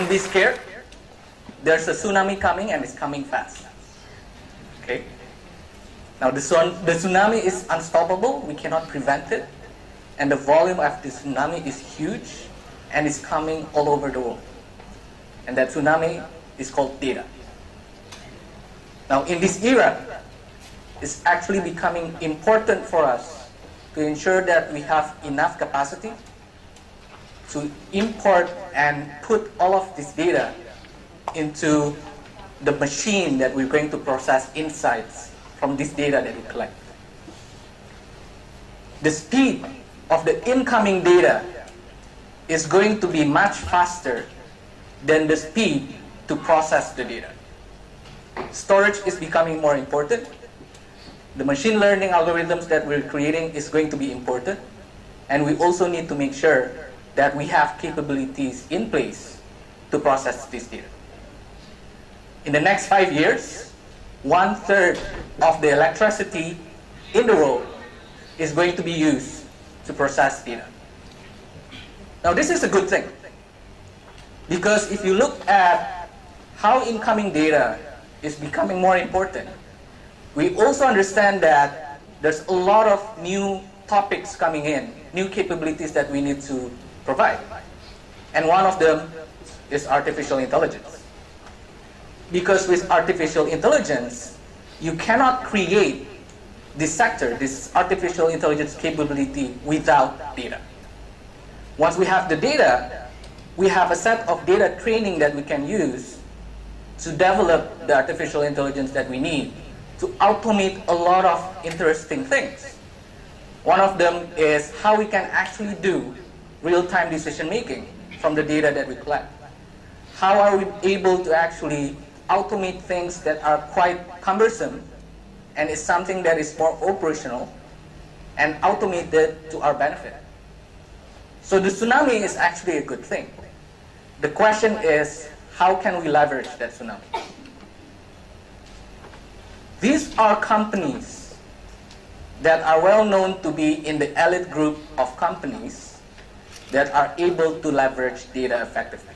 don't be scared. There's a tsunami coming and it's coming fast. Okay? Now the tsunami is unstoppable, we cannot prevent it. And the volume of the tsunami is huge and it's coming all over the world. And that tsunami is called data. Now in this era, it's actually becoming important for us to ensure that we have enough capacity to import and put all of this data into the machine that we're going to process insights from this data that we collect. The speed of the incoming data is going to be much faster than the speed to process the data. Storage is becoming more important. The machine learning algorithms that we're creating is going to be important. And we also need to make sure that we have capabilities in place to process this data. In the next 5 years, 1/3 of the electricity in the world is going to be used to process data. Now this is a good thing, because if you look at how incoming data is becoming more important, we also understand that there's a lot of new topics coming in, new capabilities that we need to provide. And one of them is artificial intelligence. Because with artificial intelligence, you cannot create this sector, this artificial intelligence capability without data. Once we have the data, we have a set of data training that we can use to develop the artificial intelligence that we need to automate a lot of interesting things. One of them is how we can actually do real-time decision making from the data that we collect. How are we able to actually automate things that are quite cumbersome and is something that is more operational and automate it to our benefit. So the tsunami is actually a good thing. The question is, how can we leverage that tsunami? These are companies that are well known to be in the elite group of companies that are able to leverage data effectively.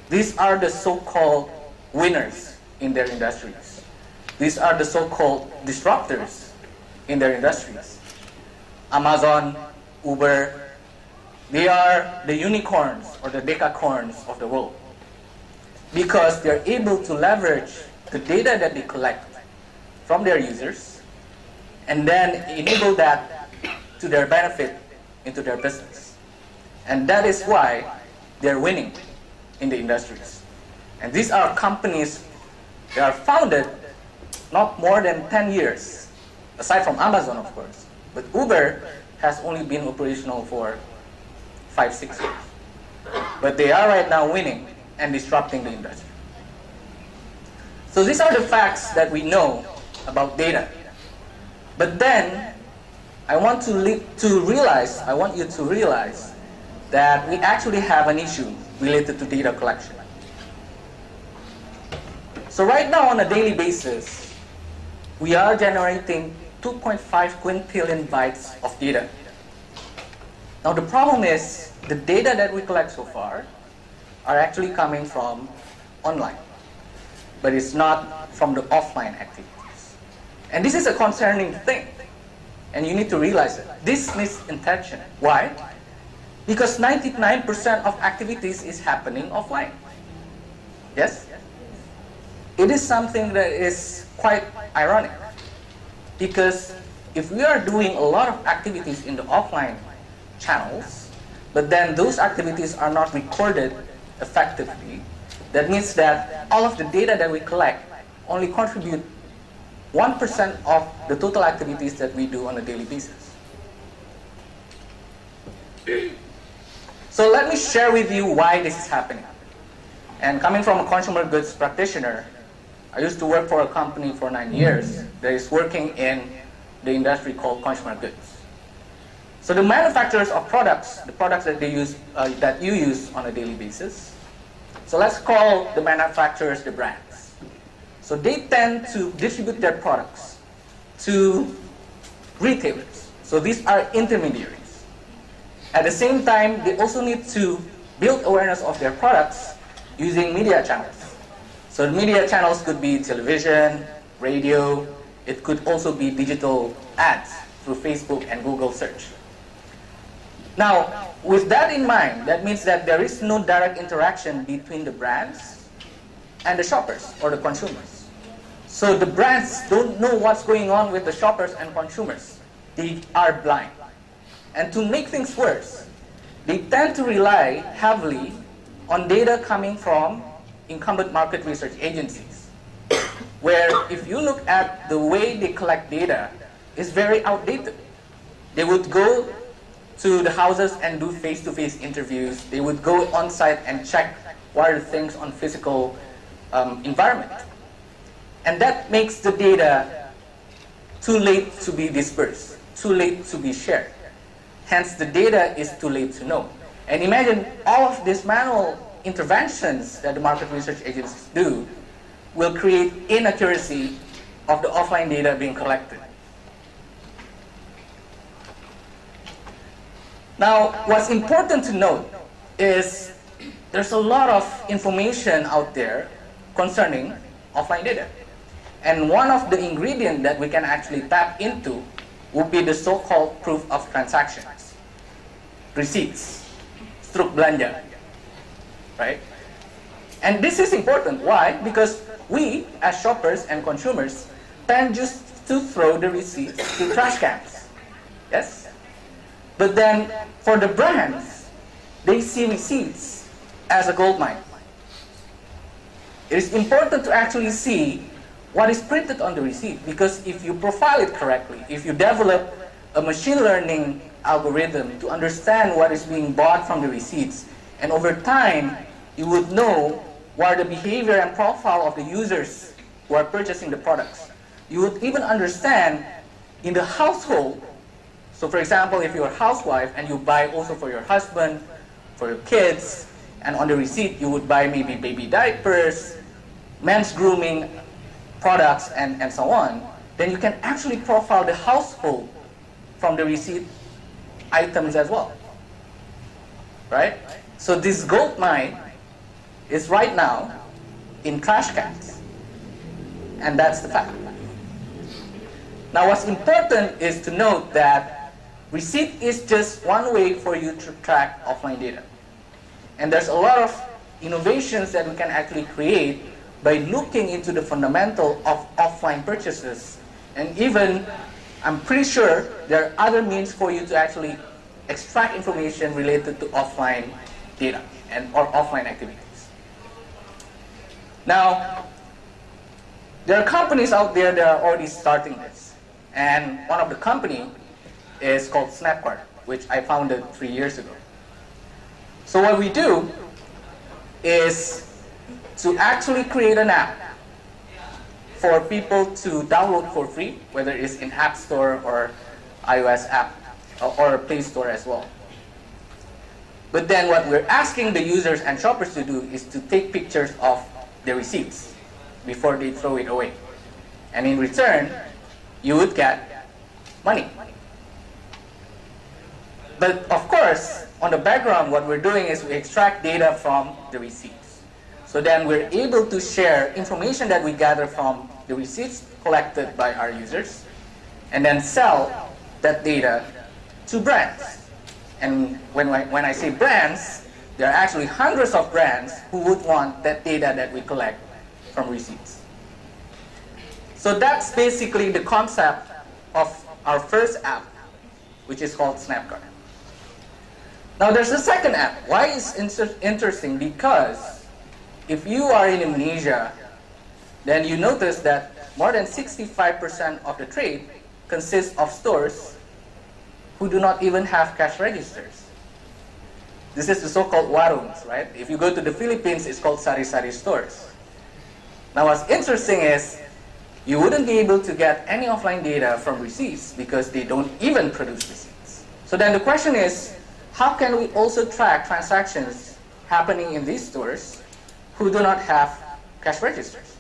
These are the so-called winners in their industries. These are the so-called disruptors in their industries. Amazon, Uber, they are the unicorns or the decacorns of the world, because they're able to leverage the data that they collect from their users and then enable that to their benefit into their business. And that is why they're winning in the industries. And these are companies that are founded not more than 10 years, aside from Amazon, of course. But Uber has only been operational for 5-6 years. But they are right now winning and disrupting the industry. So these are the facts that we know about data. But then I want you to realize that we actually have an issue related to data collection. So right now on a daily basis, we are generating 2.5 quintillion bytes of data. Now the problem is, the data that we collect so far are actually coming from online, but it's not from the offline activities. And this is a concerning thing, and you need to realize it. This needs attention. Why? Because 99% of activities is happening offline. Yes? It is something that is quite ironic, because if we are doing a lot of activities in the offline channels, but then those activities are not recorded effectively, that means that all of the data that we collect only contribute 1% of the total activities that we do on a daily basis. So let me share with you why this is happening. And coming from a consumer goods practitioner, I used to work for a company for 9 years that is working in the industry called consumer goods. So the manufacturers of products, the products that they use, that you use on a daily basis, so let's call the manufacturers the brands. So they tend to distribute their products to retailers. So these are intermediaries. At the same time, they also need to build awareness of their products using media channels. So the media channels could be television, radio, it could also be digital ads through Facebook and Google search. Now, with that in mind, that means that there is no direct interaction between the brands and the shoppers or the consumers. So the brands don't know what's going on with the shoppers and consumers. They are blind. And to make things worse, they tend to rely heavily on data coming from incumbent market research agencies, where if you look at the way they collect data, it's very outdated. They would go to the houses and do face-to-face interviews. They would go on-site and check what are the things on physical environment. And that makes the data too late to be dispersed, too late to be shared. Hence, the data is too late to know. And imagine all of these manual interventions that the market research agencies do will create inaccuracy of the offline data being collected. Now, what's important to note is there's a lot of information out there concerning offline data. And one of the ingredients that we can actually tap into would be the so-called proof of transactions, receipts, struk belanja, right? And this is important. Why? Because we, as shoppers and consumers, tend just to throw the receipts to trash cans. Yes? But then, for the brands, they see receipts as a gold mine. It is important to actually see what is printed on the receipt, because if you profile it correctly, if you develop a machine learning algorithm to understand what is being bought from the receipts, and over time, you would know what are the behavior and profile of the users who are purchasing the products. You would even understand in the household. So for example, if you're a housewife and you buy also for your husband, for your kids, and on the receipt you would buy maybe baby diapers, men's grooming products, and so on, then you can actually profile the household from the receipt items as well. Right? So this gold mine is right now in trash cans. And that's the fact. Now what's important is to note that receipt is just one way for you to track offline data. And there's a lot of innovations that we can actually create by looking into the fundamental of offline purchases. And even, I'm pretty sure there are other means for you to actually extract information related to offline data or offline activities. Now, there are companies out there that are already starting this. And one of the company is called Snapcard, which I founded 3 years ago. So what we do is to actually create an app for people to download for free, whether it's in App Store or iOS app or Play Store as well. But then what we're asking the users and shoppers to do is to take pictures of the receipts before they throw it away. And in return, you would get money. But of course, on the background, what we're doing is we extract data from the receipts. So then we're able to share information that we gather from the receipts collected by our users, and then sell that data to brands. And when I say brands, there are actually hundreds of brands who would want that data that we collect from receipts. So that's basically the concept of our first app, which is called Snapcard. Now there's a second app. Why is it interesting? Because if you are in Indonesia, then you notice that more than 65% of the trade consists of stores who do not even have cash registers. This is the so-called warungs, right? If you go to the Philippines, it's called sari-sari stores. Now what's interesting is you wouldn't be able to get any offline data from receipts because they don't even produce receipts. So then the question is, how can we also track transactions happening in these stores who do not have cash registers?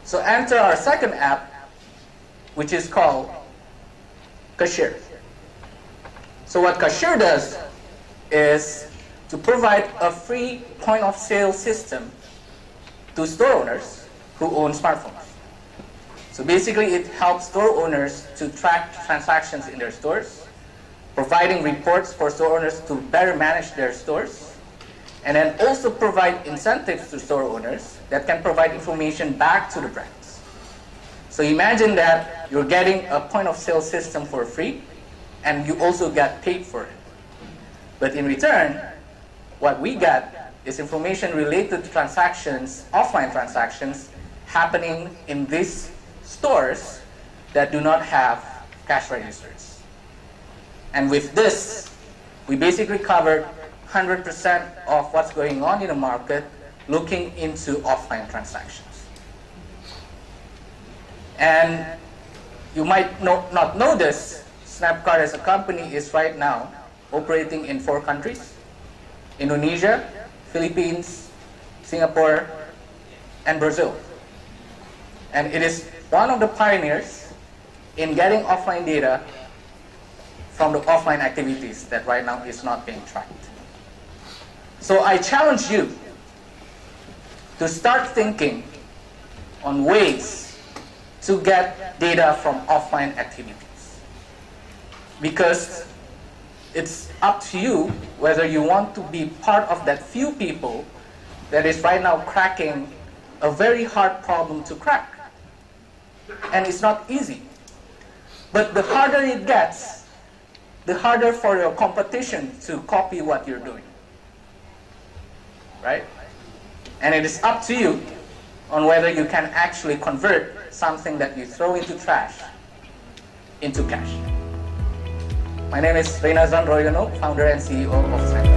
So enter our second app, which is called Cashier. So what Cashier does is to provide a free point of sale system to store owners who own smartphones. So basically it helps store owners to track transactions in their stores, providing reports for store owners to better manage their stores, and then also provide incentives to store owners that can provide information back to the brands. So imagine that you're getting a point of sale system for free, and you also get paid for it. But in return, what we get is information related to transactions, offline transactions, happening in these stores that do not have cash registers. And with this, we basically covered 100% of what's going on in the market looking into offline transactions. And you might not know this, Snapcard as a company is right now operating in 4 countries: Indonesia, Philippines, Singapore, and Brazil. And it is one of the pioneers in getting offline data from the offline activities that right now is not being tracked. So I challenge you to start thinking on ways to get data from offline activities. Because it's up to you whether you want to be part of that few people that is right now cracking a very hard problem to crack. And it's not easy. But the harder it gets, the harder for your competition to copy what you're doing. Right? And it is up to you on whether you can actually convert something that you throw into trash into cash. My name is Reynazran Royono, founder and CEO of Snapcard.